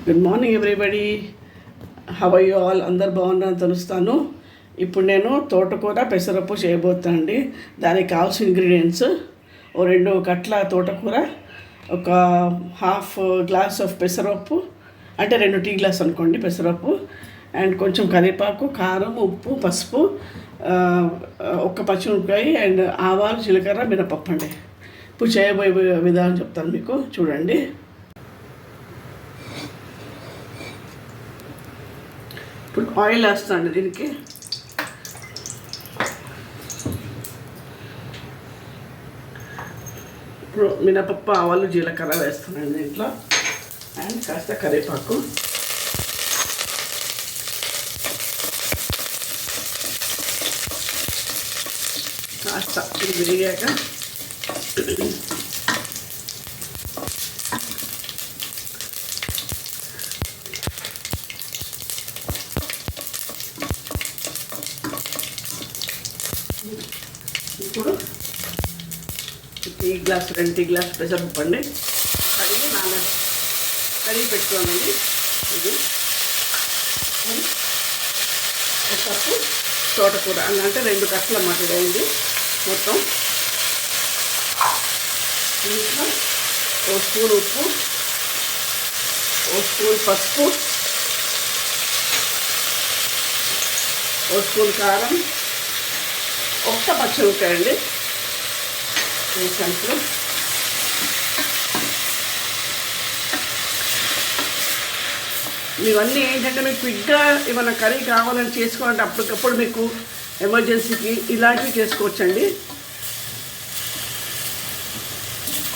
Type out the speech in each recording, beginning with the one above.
Good morning everybody. How are you all? అందరు బాగున్నారని తెలుస్తాను. ఇప్పుడు నేను తోటకూర పెసరపప్పు చేయబోతాను అండి. దానికి కావాల్సిన ఇంగ్రీడియంట్స్: 2 కట్ల తోటకూర, ఒక హాఫ్ గ్లాస్ ఆఫ్ పెసరపప్పు, అంటే 2 టీ గ్లాస్ అనుకోండి పెసరపప్పు, అండ్ కొంచెం కరివేపాకు, కారం, ఉప్పు, పసుపు, ఒక పచ్చిమిరపకాయ, అండ్ ఆవాలు, జీలకర్ర, మినపప్పు అండి. ఇప్పుడు చేయబోయే విధానం చెప్తాను మీకు, చూడండి. ఇప్పుడు ఆయిల్ వేస్తాను దీనికి. ఇప్పుడు మినపప్పు, ఆవాలు, జీలకర్ర వేస్తానండి దీంట్లో, అండ్ కాస్త కరివేపాకు. కాస్త ఇది వేగాక ఇప్పుడు 2 టీ గ్లాస్ పెసరపప్పు అండి, కడిగి పెట్టుకోనండి. ఇది ఒక కప్పు తోటకూర అంటే 2 కట్టలు అన్నమాట అయింది మొత్తం. ఇంట్లో 1 స్పూన్ ఉప్పు, 1 స్పూన్ పసుపు, 1 స్పూన్ కారం, 1 పచ్చిమిరపకాయ అండి వేసాను. ఇవన్నీ ఏంటంటే మీకు క్విక్గా ఏమైనా కర్రీ కావాలని చేసుకోవాలంటే అప్పటికప్పుడు మీకు ఎమర్జెన్సీకి ఇలాంటివి చేసుకోవచ్చండి.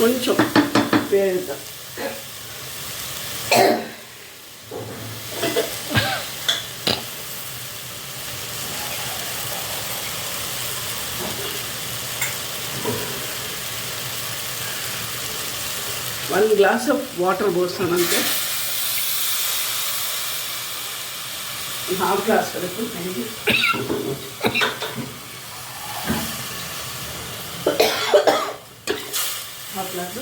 కొంచెం వేద్దాం. వన్ గ్లాస్ ఆఫ్ వాటర్ పోస్తాను అంతే, హాఫ్ గ్లాస్ వరకు. హాఫ్ గ్లాసు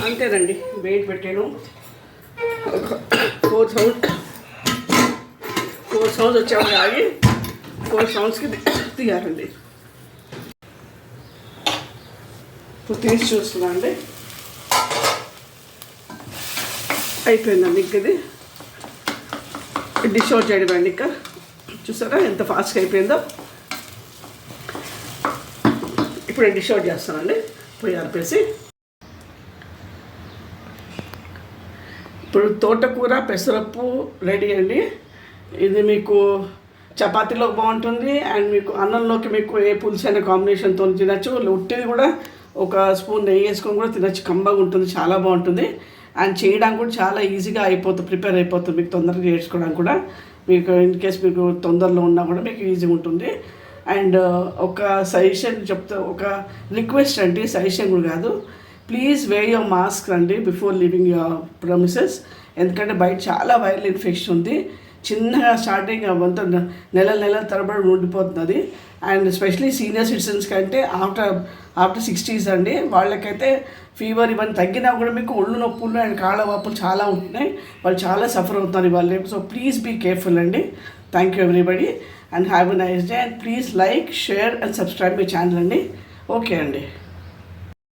అంతేనండి. వెయిట్ పెట్టాను. 4 సౌండ్స్ వచ్చేవాళ్ళు ఆగి 4 సౌండ్స్కి తీయాలండి. ఇప్పుడు తీసి చూస్తున్నా అండి, అయిపోయిందండి. ఇది డిష్ అవుట్ చేయడం అండి. ఇంకా చూసారా ఎంత ఫాస్ట్గా అయిపోయిందో. ఇప్పుడు డిష్ అవుట్ చేస్తానండి పొయ్యి ఆర్పేసి. ఇప్పుడు తోటకూర పెసరపప్పు రెడీ అండి. ఇది మీకు చపాతీలో బాగుంటుంది, అండ్ మీకు అన్నంలోకి మీకు ఏ పులుసైన కాంబినేషన్తో తినచ్చు. ఉట్టిది కూడా 1 స్పూన్ నెయ్యి వేసుకొని కూడా తినచ్చు, కమ్మగా ఉంటుంది, చాలా బాగుంటుంది. అండ్ చేయడానికి కూడా చాలా ఈజీగా ప్రిపేర్ అయిపోతుంది. మీకు తొందరగా చేసుకోవడానికి కూడా, మీకు ఇన్ కేస్ మీకు తొందరలో ఉన్నా కూడా మీకు ఈజీగా ఉంటుంది. అండ్ ఒక సజెషన్ ఒక రిక్వెస్ట్ అండి, సజెషన్ కూడా కాదు. ప్లీజ్ వేర్ యువర్ మాస్క్ అండి బిఫోర్ లివింగ్ యువర్ ప్రమిసెస్. ఎందుకంటే బయట చాలా వైరల్ ఇన్ఫెక్షన్ ఉంది. చిన్నగా స్టార్టింగ్ అవంతా నెల తరబడి ఉండిపోతున్నది. అండ్ ఎస్పెషలీ సీనియర్ సిటిజన్స్ కంటే ఆఫ్టర్ 60s అండి, వాళ్ళకైతే ఫీవర్ ఇవన్నీ తగ్గినా కూడా మీకు ఒళ్ళు నొప్పులు అండ్ కాళ్ళ వాపులు చాలా ఉంటున్నాయి. వాళ్ళు చాలా సఫర్ అవుతున్నారు ఇవాళ. సో ప్లీజ్ బీ కేర్ఫుల్ అండి. Thank you everybody and have a nice day. And please like, share and subscribe my channel అండి. ఓకే అండి.